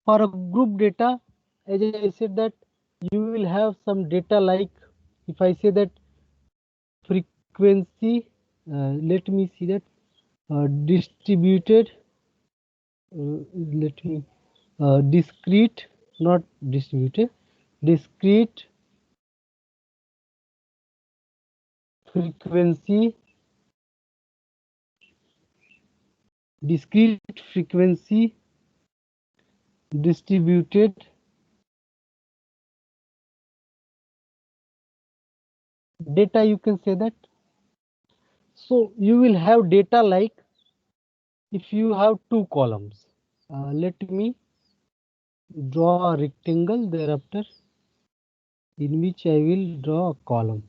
for a group data, as I said that you will have some data like, if I say that frequency, let me see that distributed, let me discrete, not distributed, discrete frequency, discrete frequency distributed data, you can say that. So you will have data like, if you have two columns, let me draw a rectangle thereafter, in which I will draw a column.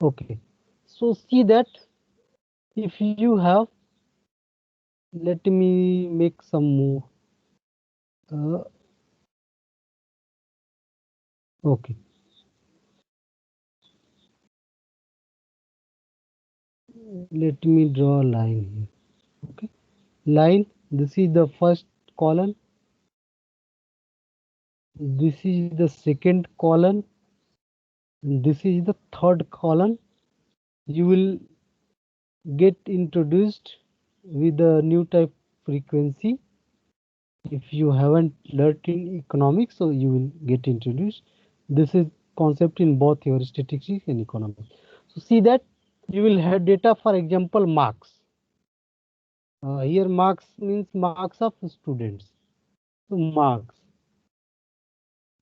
Okay, so see that if you have, let me make some more. Okay, let me draw a line here. Okay, line, this is the first column, this is the second column, this is the third column. You will get introduced with a new type frequency. If you haven't learned in economics, so you will get introduced. This is concept in both your statistics and economics. So see that you will have data, for example, marks. Here marks means marks of students. So marks,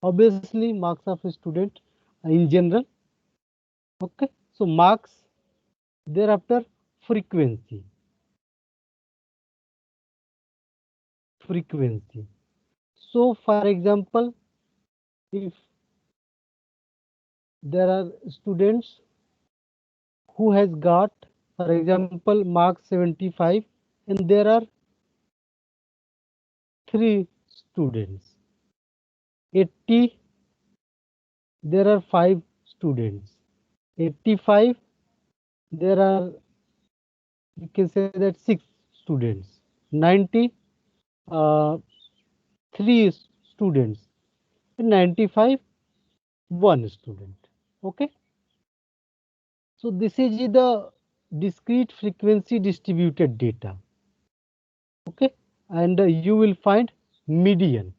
obviously marks of a student in general. Okay, so marks, thereafter frequency, frequency. So for example, if there are students who has got, for example, mark 75, and there are 3 students, 80, there are 5 students, 85, there are, you can say that 6 students, 90, 3 students, and 95, 1 student. Okay, so this is the discrete frequency distributed data. Okay, and you will find median.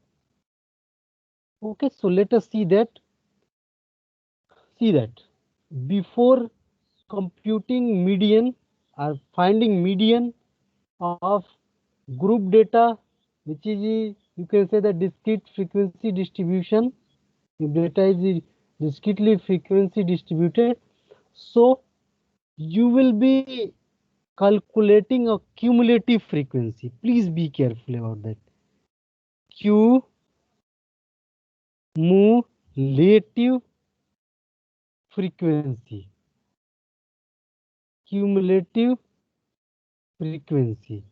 Okay, so let us see that. See that before computing median or finding median of group data, which is, you can say, the discrete frequency distribution. If data is discretely frequency distributed, so you will be calculating a cumulative frequency. Please be careful about that. Cumulative frequency. Cumulative frequency.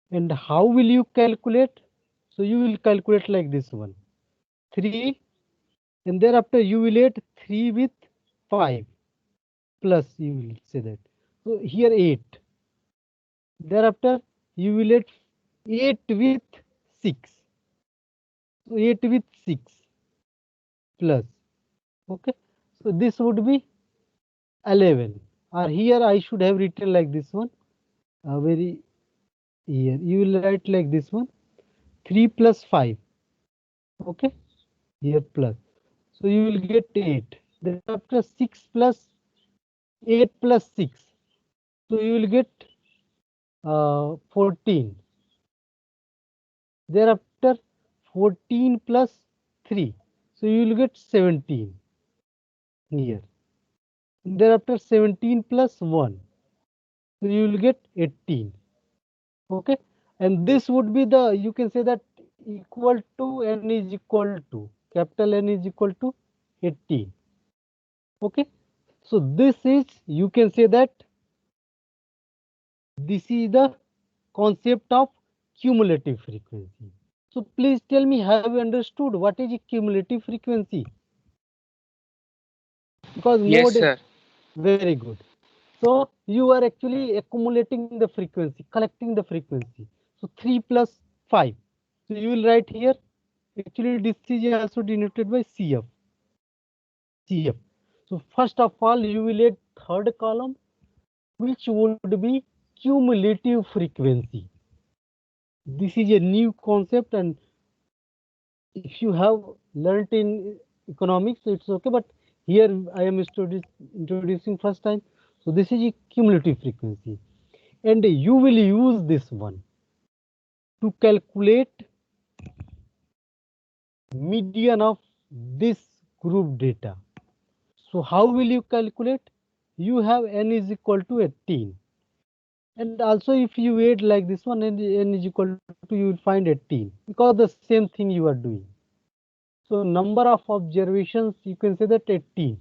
And how will you calculate? So you will calculate like this one, 3, and thereafter you will add 3 with 5 plus, you will say that. So here 8. Thereafter you will add 8 with 6. So 8 with 6 plus. Okay. So this would be 11. Or here I should have written like this one. Very here you will write like this one, 3 plus 5. Okay. Here plus. So you will get 8. Thereafter 6 plus 8 plus 6. So you will get 14. Thereafter 14 plus 3. So you will get 17 here. Thereafter 17 plus 1. So you will get 18. Okay. And this would be the, you can say that, equal to n is equal to, capital N is equal to 18. Okay. So this is, you can say that, this is the concept of cumulative frequency. So please tell me, have you understood what is a cumulative frequency? Because Yes, mode, sir. very good. So you are actually accumulating the frequency, collecting the frequency. So 3 plus 5. So you will write here Actually, this is also denoted by CF. CF. So first of all, you will add third column, which would be cumulative frequency. This is a new concept, and if you have learnt in economics, it's okay. But here I am introducing first time. So this is a cumulative frequency, and you will use this one to calculate median of this group data. So how will you calculate? You have n is equal to 18, and also if you add like this one, n is equal to, you will find 18, because the same thing you are doing. So number of observations, you can say that 18.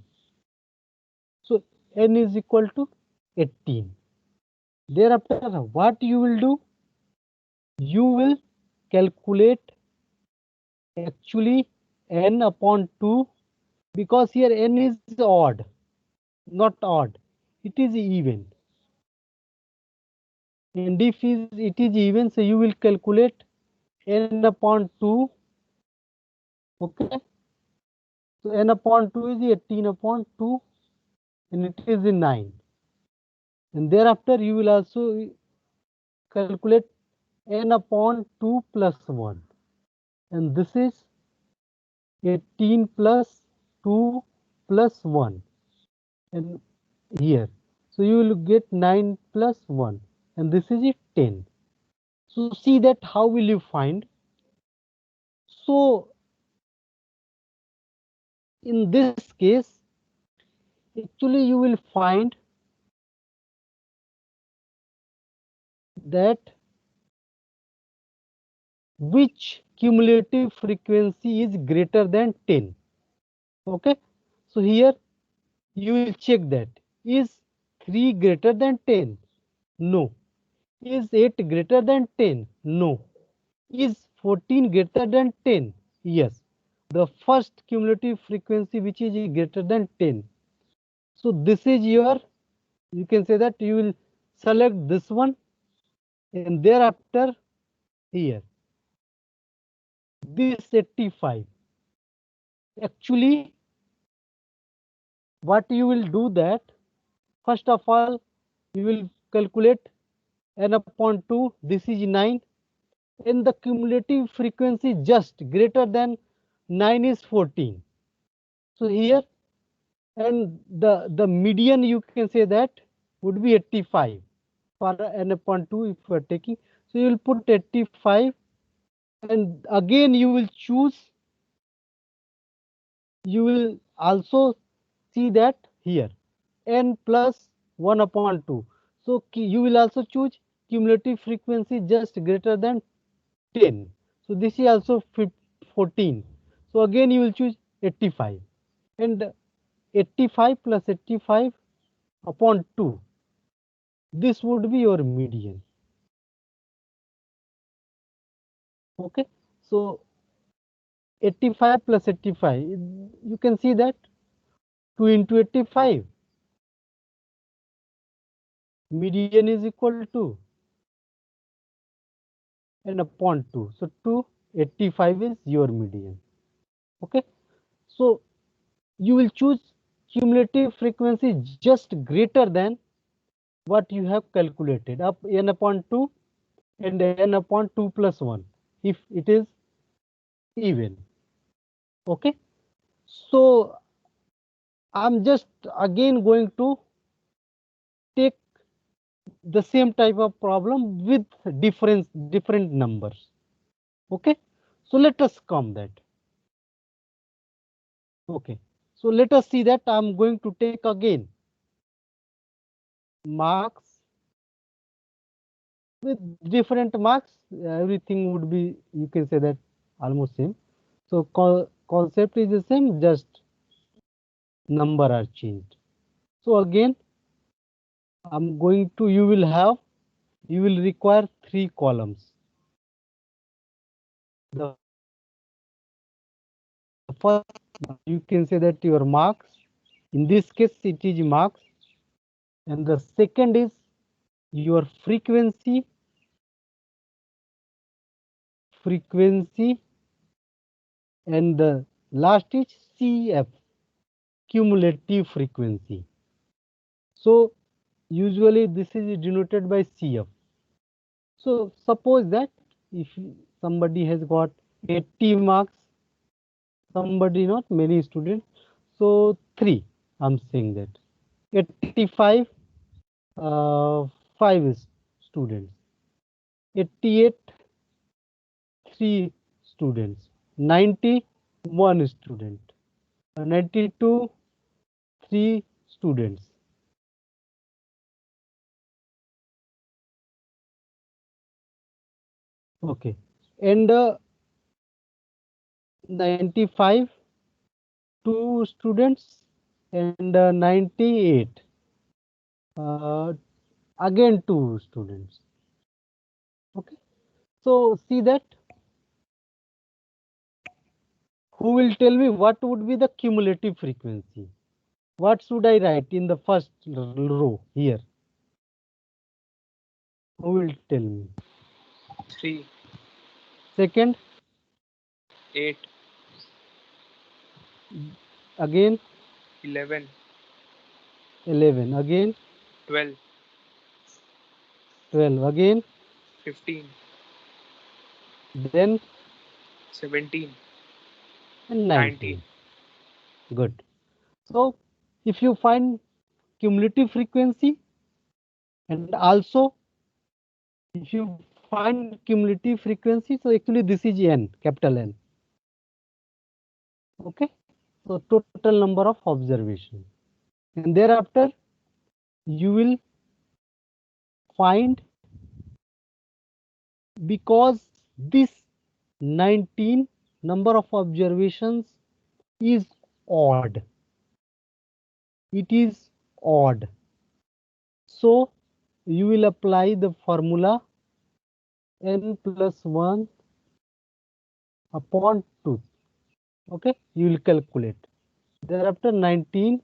So n is equal to 18. Thereafter, what you will do? You will calculate actually n upon 2, because here n is odd, not odd. It is even. And if it is even, so you will calculate n upon 2. Okay. So n upon 2 is 18 upon 2, and it is 9. And thereafter, you will also calculate n upon 2 plus 1. And this is 18 plus 2 plus 1. And here. So you will get 9 plus 1. And this is 10. So see that how will you find? So in this case, actually you will find that which cumulative frequency is greater than 10. Okay. So here you will check that. Is 3 greater than 10? No. Is 8 greater than 10? No. Is 14 greater than 10? Yes. The first cumulative frequency which is greater than 10. So this is your, you can say that you will select this one, and thereafter here this 85. Actually, what you will do that, first of all, you will calculate n upon 2, this is 9, and the cumulative frequency just greater than 9 is 14. So here, and the median, you can say that would be 85 for n upon 2 if you are taking. So you will put 85, and again you will choose, you will also see that here n plus 1 upon 2. So you will also choose cumulative frequency just greater than 10. So this is also 14. So again you will choose 85, and 85 plus 85 upon 2. This would be your median. Okay. So 85 plus 85, you can see that 2 into 85, median is equal to and upon 2. So 285 is your median. Okay. So you will choose cumulative frequency just greater than what you have calculated, up n upon 2 and n upon 2 plus 1 if it is even. Okay. So I'm just again going to take the same type of problem with different numbers. Okay. So let us come that. Okay. So let us see that I'm going to take again marks with different marks. Everything would be, you can say that, almost same. So concept is the same, just number are changed. So again, I'm going to, you will require 3 columns. The first, you can say that your marks, in this case it is marks, and the second is your frequency, and the last is CF, cumulative frequency. So usually this is denoted by CF. So suppose that if somebody has got 80 marks, somebody not many students, so 3, I'm saying that 85, 5 students, 88, 3 students, 90, 1 student, 92, 3 students. Okay, and 95, 2 students, and 98, uh, again 2 students. Okay, so see that, who will tell me what would be the cumulative frequency? What should I write in the first row here? Who will tell me? 3, Second, 8, again 11, 11, again 12, 12, again 15, then 17, and 19. 19. Good. So if you find cumulative frequency, and also if you find cumulative frequency, so actually this is n, capital N. Okay, so total number of observation, and thereafter you will find, because this 19 number of observations is odd, it is odd, so you will apply the formula n plus 1 upon 2. Okay, you will calculate. Thereafter 19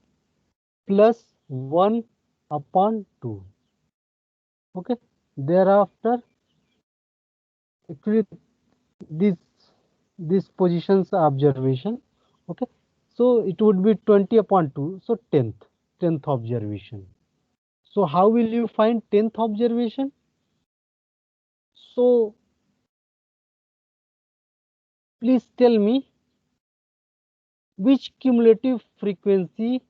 plus 1 upon 2. Okay, thereafter actually this this positions observation. Okay, so it would be 20 upon 2, so 10th observation. So how will you find 10th observation? So please tell me which cumulative frequency,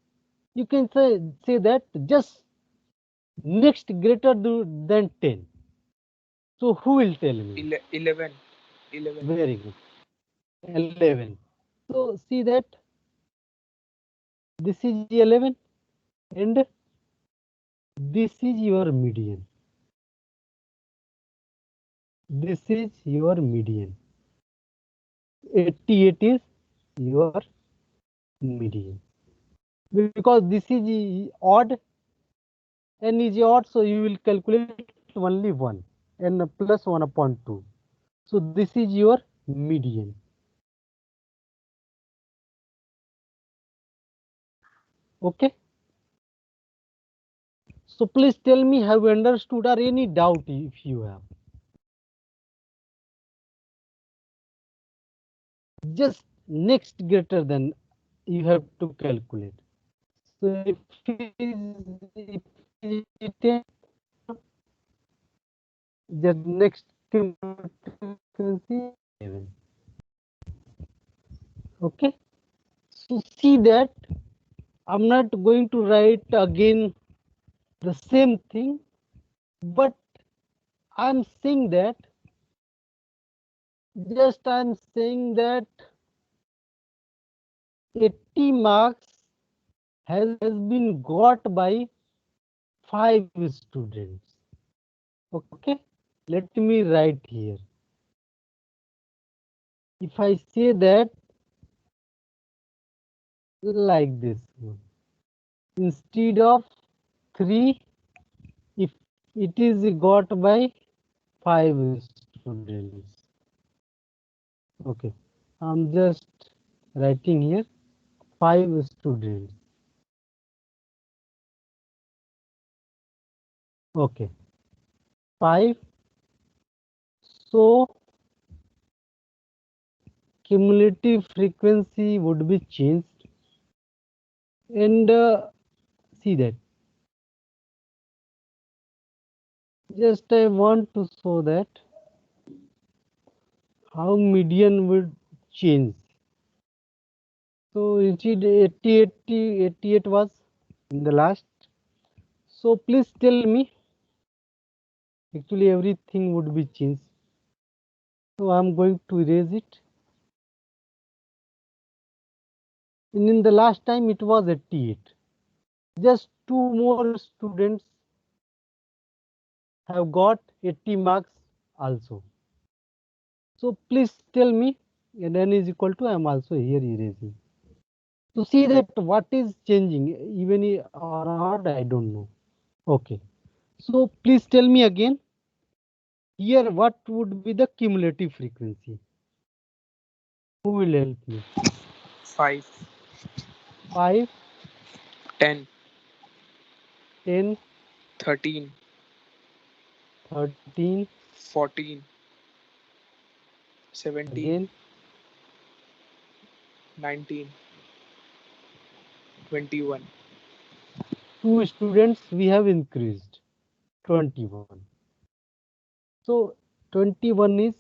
you can say that just next greater than 10. So who will tell me? 11. 11. Very good. 11. So see that this is 11 and this is your median. This is your median. 88 is your median. Because this is odd, n is odd, so you will calculate only 1, n plus 1 upon 2. So this is your median. Okay. So please tell me, have you understood or any doubt if you have? Just next greater than you have to calculate. So if it is 10, the next frequency 11. Okay. So see that I'm not going to write again the same thing, but I'm saying that I'm saying that 80 marks has been got by 5 students. Okay, let me write here. If I say that like this one, instead of 3, if it is got by 5 students. Okay, I'm just writing here 5 students. Okay, 5. So cumulative frequency would be changed, and see that. Just I want to show that how median would change. So instead 88 was in the last. So please tell me, actually everything would be changed. So I'm going to erase it. And in the last time it was 88. Just two more students have got 80 marks also. So please tell me, and n is equal to, I am also here erasing. To see that what is changing, even or not, I don't know. Okay. So please tell me again, here what would be the cumulative frequency? Who will help me? 5, 5, 10, 10, 13, 13, 14, 17, again 19, 21. 2 students we have increased, 21. So 21 is,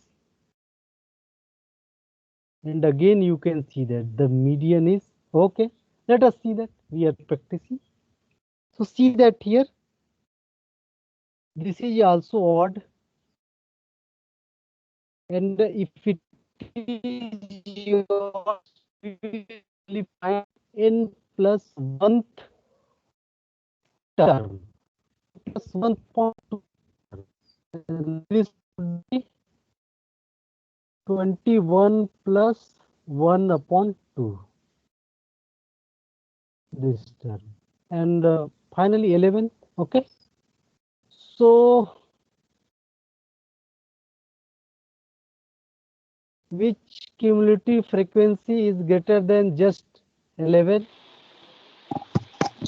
and again you can see that the median is okay. Let us see that we are practicing. So see that here, this is also odd, and if it is yours, we will find n plus 1th term plus 1.2. This would be 21 plus 1 upon 2. This term. And finally 11. Okay. So which cumulative frequency is greater than just 11?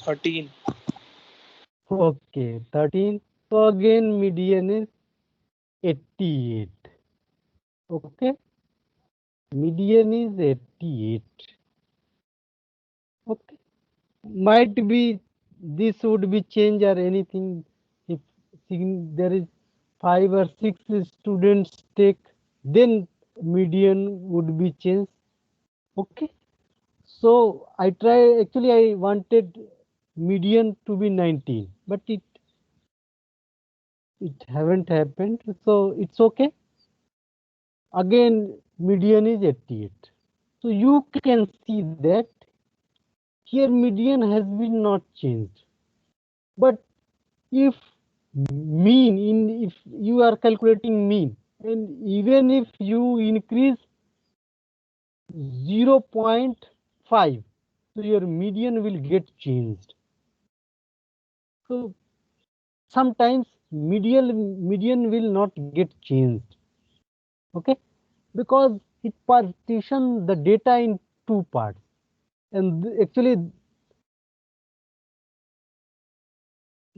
13. Okay, 13. So again median is 88. Okay, median is 88. Okay, might be this would be change or anything if there is 5 or 6 students take, then median would be changed. Okay, so I try, actually I wanted median to be 19, but it haven't happened, so it's okay. Again median is 88. So you can see that here median has been not changed, but if if you are calculating mean, and even if you increase 0.5, so your median will get changed. So sometimes median will not get changed. Okay, because it partition the data in two parts, and actually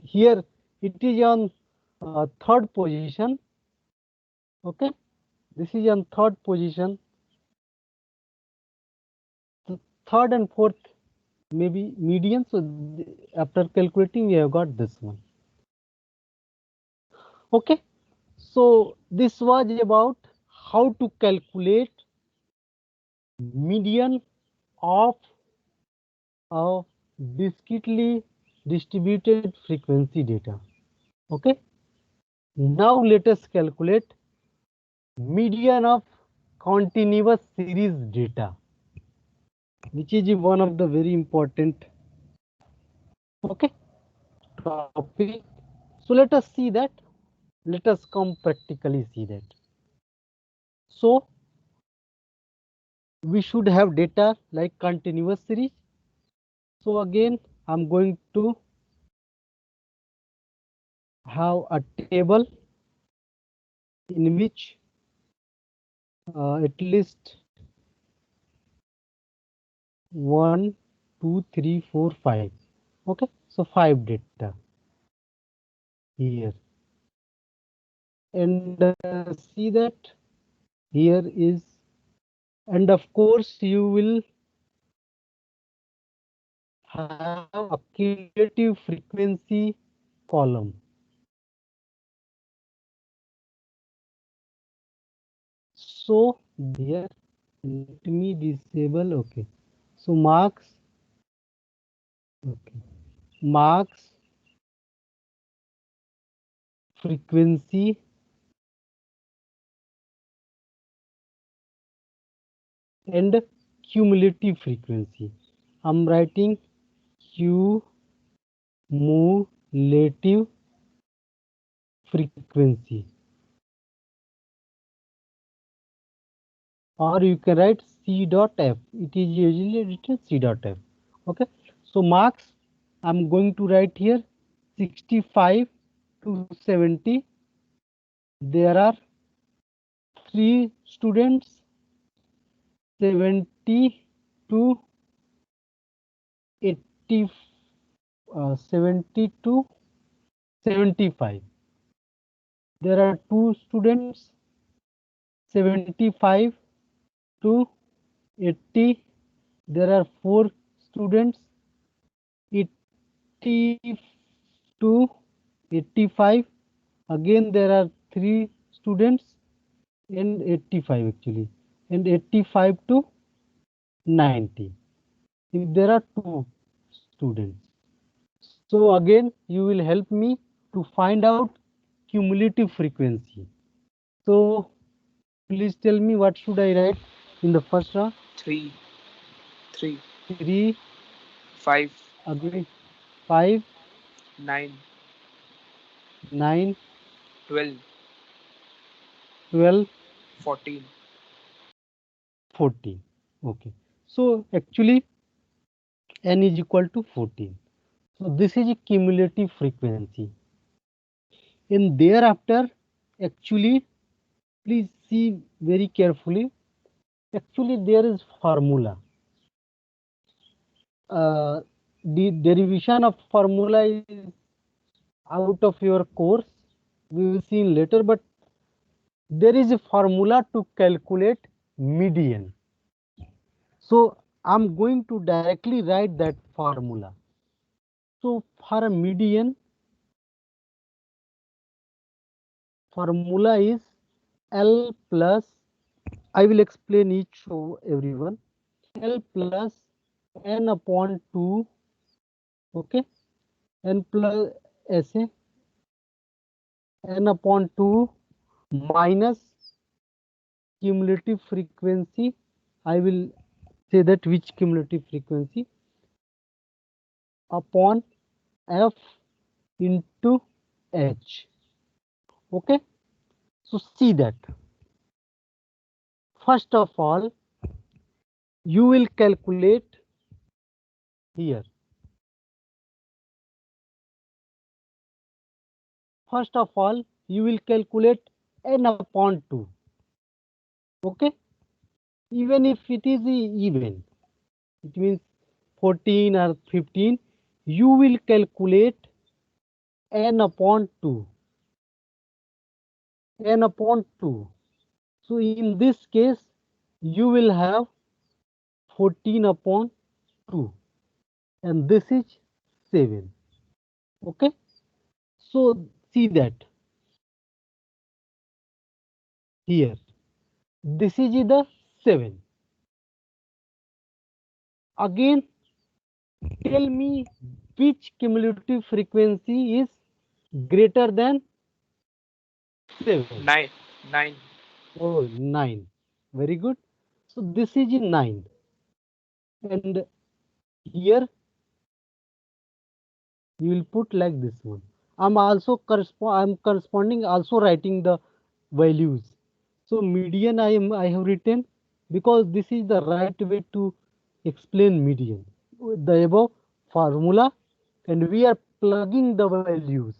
here it is on third position. Okay, this is on third position. Third and fourth maybe median. So after calculating, we have got this one. Okay, so this was about how to calculate median of a discretely distributed frequency data. Okay, now let us calculate median of continuous series data, which is one of the very important, okay, topic. So let us see that. Let us come practically see that. So we should have data like continuous series. So again, I'm going to have a table in which at least 1, 2, 3, 4, 5. Okay, so 5 data here, and see that here is And of course, you will have a cumulative frequency column. So here, let me disable. Okay. So marks. Okay. Marks, frequency, and cumulative frequency. I'm writing cumulative frequency, or you can write C dot F. It is usually written C dot F. Okay. So marks, I'm going to write here 65 to 70. There are 3 students, 70 to 80, 70 to 75. There are 2 students, 75 to 80. There are 4 students, 80 to 85. Again, there are 3 students and 85 actually, and 85 to 90. If there are 2 students. So again, you will help me to find out cumulative frequency. So please tell me, what should I write in the first row? 3, 3, 3, 5, again 5, 9, 9, 12, 12, 14. 14. Okay. So actually n is equal to 14. So this is a cumulative frequency. And thereafter, actually, please see very carefully. Actually, there is formula. The derivation of formula is out of your course. We will see later, but there is a formula to calculate median. So I'm going to directly write that formula. So for a median, formula is L plus, I will explain each to everyone. L plus n upon 2, okay, n plus ऐसे n upon 2 minus cumulative frequency. I will say that which cumulative frequency upon f into h. Okay, so see that. First of all, you will calculate here. First of all, you will calculate n upon 2. Okay, even if it is even, it means 14 or 15, you will calculate n upon 2. N upon 2. So in this case, you will have 14 upon 2, and this is 7. Okay, so see that here, this is the 7. Again, tell me which cumulative frequency is greater than 7. 9, 9. Oh, 9. Very good. So this is 9. And here you will put like this one. I'm corresponding also writing the values. So median I have written, because this is the right way to explain median. The above formula, and we are plugging the values.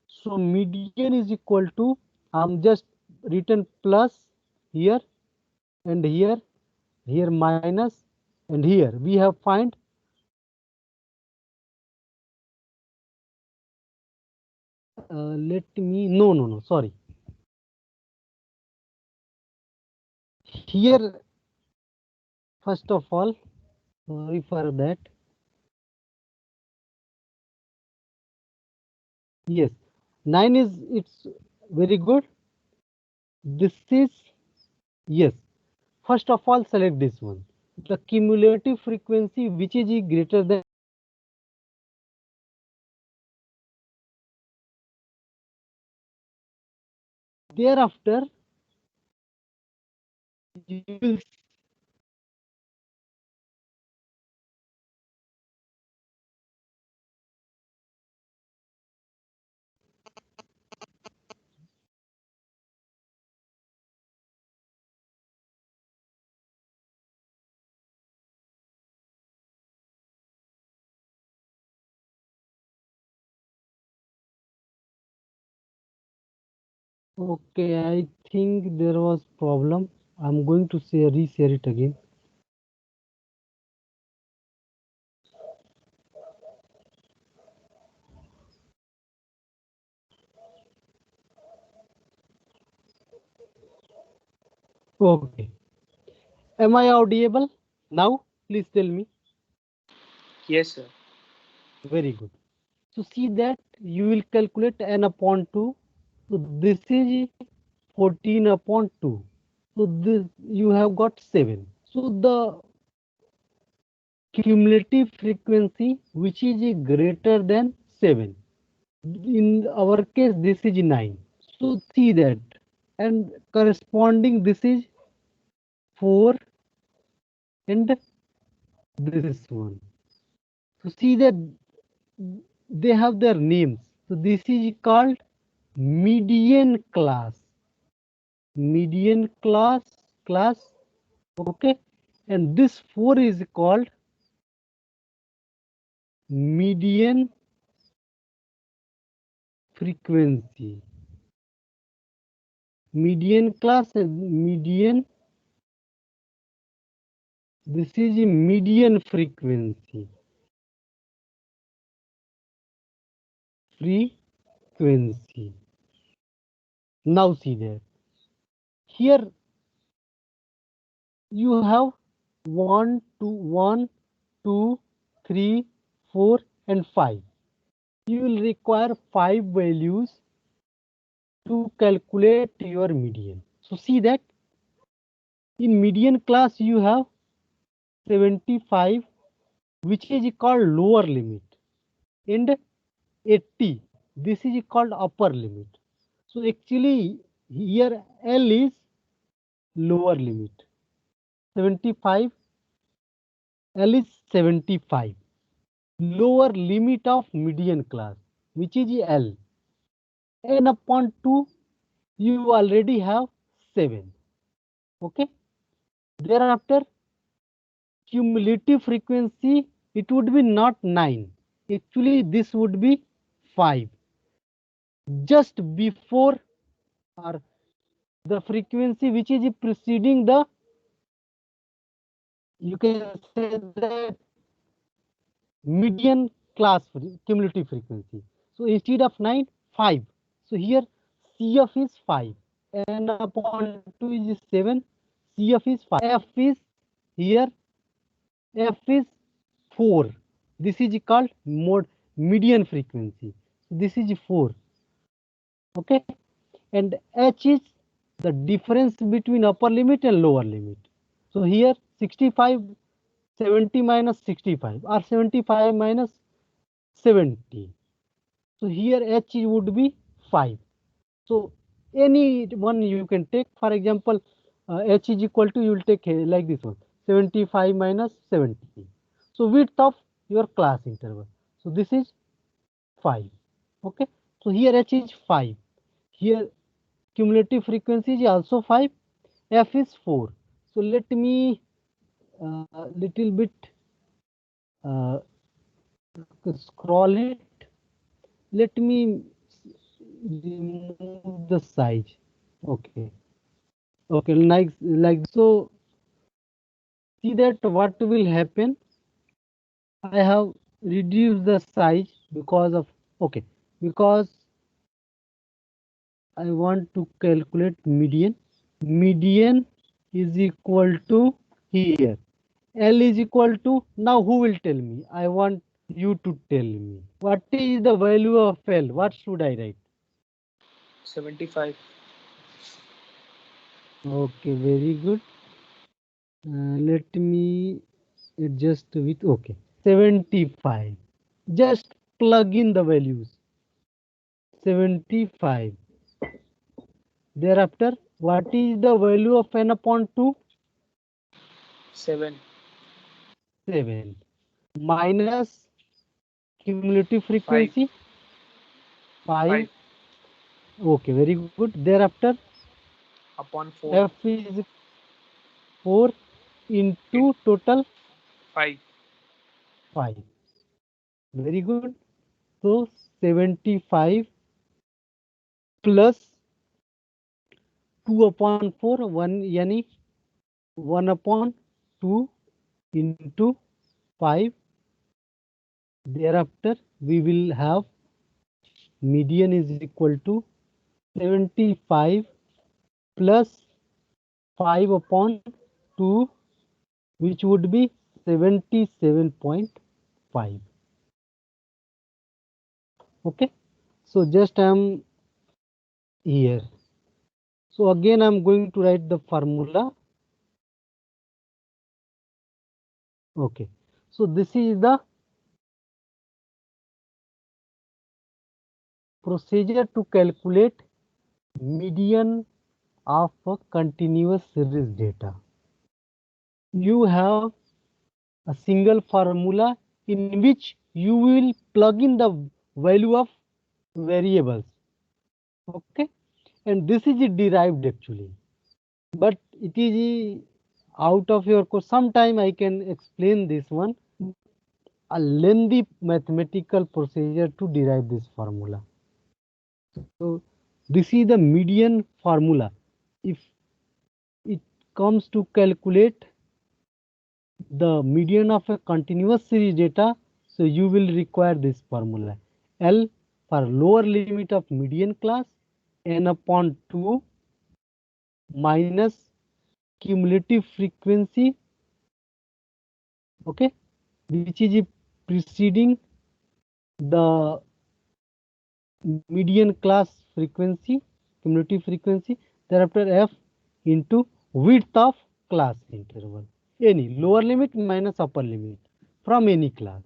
So median is equal to, I'm just written plus here and here minus, and here we have find let me, no, sorry. Here first of all, sorry for that. Yes, 9 is, it's very good. This is, yes. First of all, select this one. The cumulative frequency which is greater than thereafter you will okay, I think there was problem. I'm going to say reshare it again. Okay. Am I audible now? Please tell me. Yes, sir. Very good. So see that you will calculate n upon 2. So this is 14 upon 2. So this you have got 7. So the cumulative frequency which is greater than 7. In our case, this is 9. So see that. And corresponding this is 4 and this one. So see that they have their names. So this is called median class. Median class. Okay. And this 4 is called median frequency. Median class and median. This is a median frequency. Frequency. Now see there. Here you have 1, 2, 1, 2, 3, 4, and 5. You will require 5 values to calculate your median. So see that in median class you have 75, which is called lower limit, and 80, this is called upper limit. So actually here L is lower limit. 75, L is 75. Lower limit of median class, which is L. N upon 2, you already have 7. Okay. Thereafter, cumulative frequency, it would be not 9. Actually, this would be 5. Just before, or the frequency which is preceding the, you can say that median class cumulative frequency. So instead of 9, 5. So here CF is 5. N upon 2 is 7. CF is 5. F is here. F is 4. This is called median frequency. This is 4. Okay. And H is the difference between upper limit and lower limit. So here 65, 70 minus 65, or 75 minus 70. So here H would be 5. So any one you can take. For example, H is equal to, you will take like this one, 75 minus 70. So width of your class interval. So this is 5. Okay. So here H is 5. Here cumulative frequency is also 5. F is 4. So let me little bit uh, scroll it. Let me remove the size. Okay. Okay, like so. See that what will happen. I have reduced the size because of, okay, because I want to calculate median. Median is equal to here. L is equal to, now who will tell me? I want you to tell me. What is the value of L? What should I write? 75. Okay, very good. Let me adjust with, okay, 75. Just plug in the values. 75. Thereafter, what is the value of n upon 2? 7. 7. Minus cumulative 5. frequency? 5. 5. Okay, very good. Thereafter, Upon 4. F is 4 into total 5. 5. Very good. So 75 plus 2 upon 4, 1 yani 1 upon 2 into 5. Thereafter, we will have median is equal to 75 plus 5 upon 2, which would be 77.5. Okay, so just I am here. So again, I am going to write the formula. Okay, so this is the procedure to calculate median of a continuous series data. You have a single formula in which you will plug in the value of variables. Okay, and this is derived actually, but it is out of your course. Sometime I can explain this one, a lengthy mathematical procedure to derive this formula. So this is the median formula. If it comes to calculate the median of a continuous series data, so you will require this formula. L for lower limit of median class, n upon 2 minus cumulative frequency, okay, which is preceding the median class frequency, cumulative frequency, thereafter f into width of class interval, any lower limit minus upper limit from any class,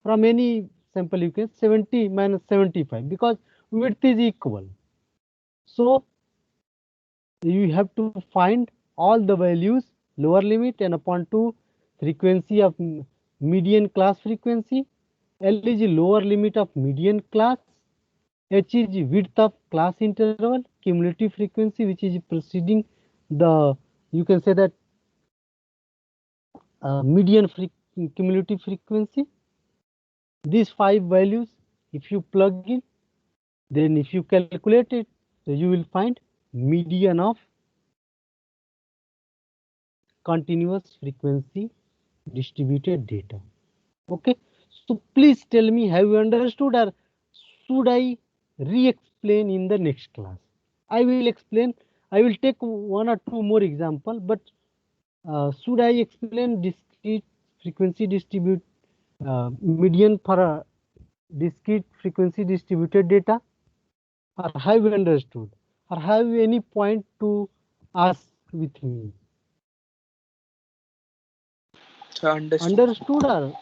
from any sample you can 70 minus 75 because width is equal. So you have to find all the values, lower limit and upon 2 frequency of median class frequency, L is lower limit of median class, H is width of class interval, cumulative frequency which is preceding the, you can say that median cumulative frequency. These 5 values, if you plug in, then if you calculate it, so you will find median of continuous frequency distributed data. Okay, so please tell me, have you understood or should I re-explain in the next class? I will explain. I will take 1 or 2 more example, but should I explain discrete frequency distribute median for a discrete frequency distributed data, or have you understood, or have you any point to ask with me? So understood. Understood or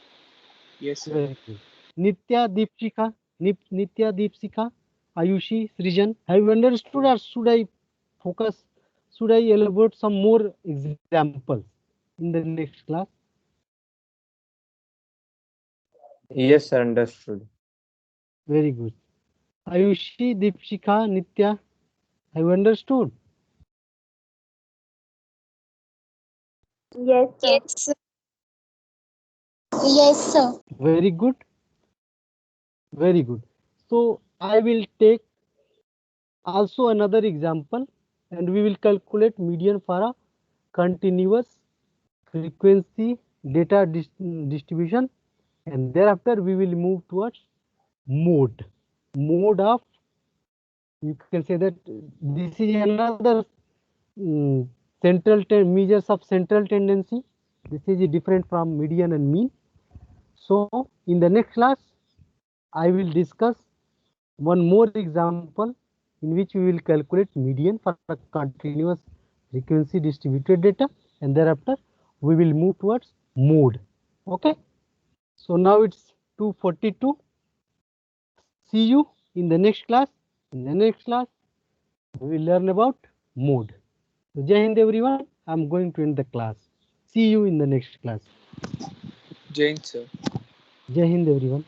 Yes, sir. very good. Nitya, Deepshika, Nitya, Deepshika, Ayushi, Srijan, have you understood or should I focus? Should I elaborate some more examples in the next class? Yes, sir, understood. Very good. Ayushi, Deepshika, Nitya, have you understood? Yes, sir. Yes, sir. Yes, sir. Very good. Very good. So I will take also another example and we will calculate median for a continuous frequency data distribution, and thereafter we will move towards mode of, you can say that this is another measures of central tendency. This is different from median and mean. So in the next class, I will discuss one more example in which we will calculate median for a continuous frequency distributed data, and thereafter we will move towards mode. Okay. So now it's 2:42. See you in the next class. In the next class, we will learn about mode. So Jai Hind everyone. I'm going to end the class. See you in the next class. Jain, sir. Jai Hind everyone.